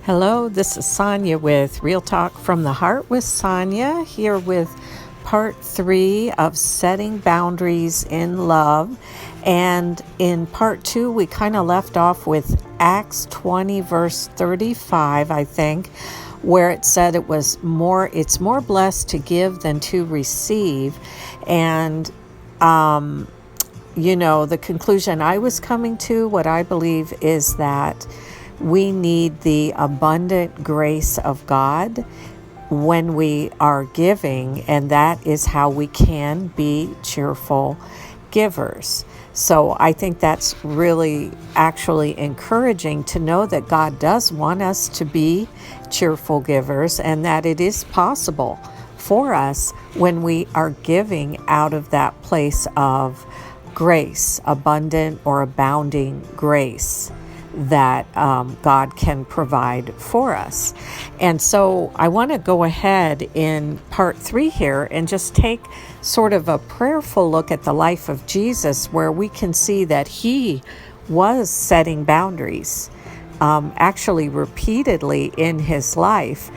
Hello, this is Sonia with Real Talk from the Heart with Sonia, here with part 3 of setting boundaries in love. And in part 2, we kind of left off with Acts 20, verse 35, I think, where it said it's more blessed to give than to receive. And the conclusion I was coming to, what I believe is that we need the abundant grace of God when we are giving, and that is how we can be cheerful givers. So I think that's really actually encouraging to know that God does want us to be cheerful givers, and that it is possible for us when we are giving out of that place of grace, abundant or abounding grace that God can provide for us. And so I want to go ahead in part 3 here and just take sort of a prayerful look at the life of Jesus, where we can see that he was setting boundaries, actually repeatedly in his life,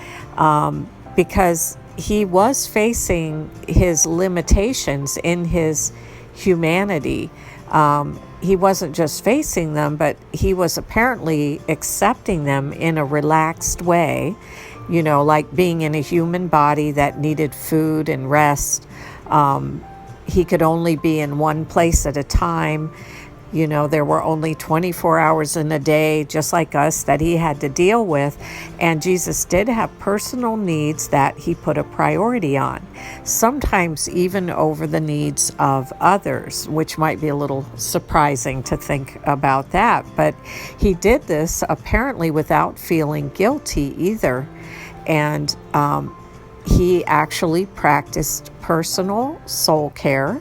because he was facing his limitations in his humanity. He wasn't just facing them, but he was apparently accepting them in a relaxed way, like being in a human body that needed food and rest. He could only be in one place at a time. There were only 24 hours in a day, just like us, that he had to deal with. And Jesus did have personal needs that he put a priority on, sometimes even over the needs of others, which might be a little surprising to think about that. But he did this apparently without feeling guilty either. And he actually practiced personal soul care,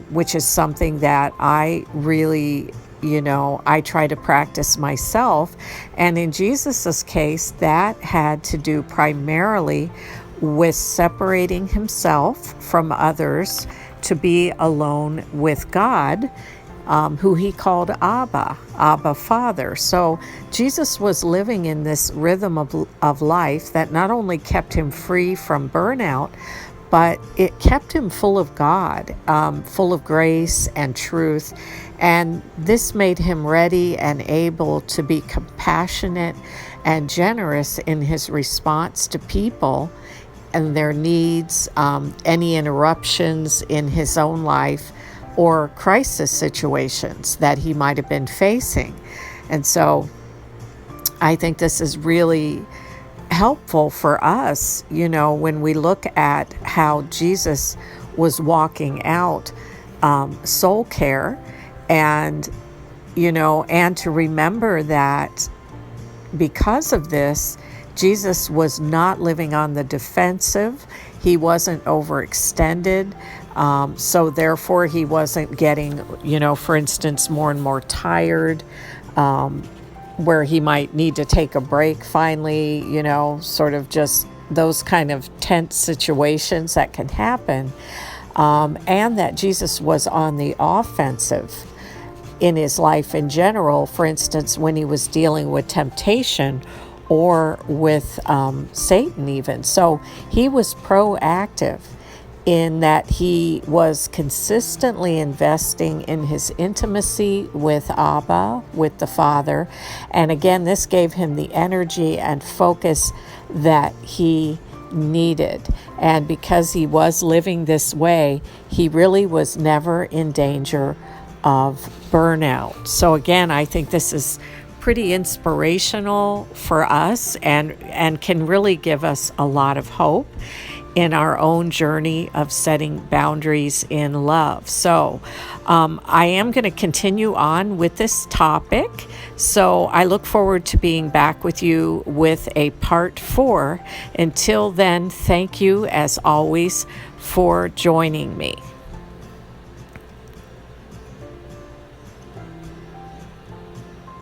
which is something that I really, I try to practice myself. And in Jesus's case, that had to do primarily with separating himself from others to be alone with God, who he called Abba Father. So Jesus was living in this rhythm of life that not only kept him free from burnout, but it kept him full of God, full of grace and truth. And this made him ready and able to be compassionate and generous in his response to people and their needs, any interruptions in his own life, or crisis situations that he might have been facing. And so I think this is really helpful for us, when we look at how Jesus was walking out soul care, and to remember that because of this, Jesus was not living on the defensive. He wasn't overextended. So therefore he wasn't getting, for instance, more and more tired, where he might need to take a break finally, sort of just those kind of tense situations that can happen. And that Jesus was on the offensive in his life in general, for instance, when he was dealing with temptation or with Satan even. So he was proactive in that he was consistently investing in his intimacy with Abba, with the Father. And again, this gave him the energy and focus that he needed. And because he was living this way, he really was never in danger of burnout. So again, I think this is pretty inspirational for us and can really give us a lot of hope in our own journey of setting boundaries in love. So I am going to continue on with this topic. So I look forward to being back with you with a part 4. Until then, thank you as always for joining me.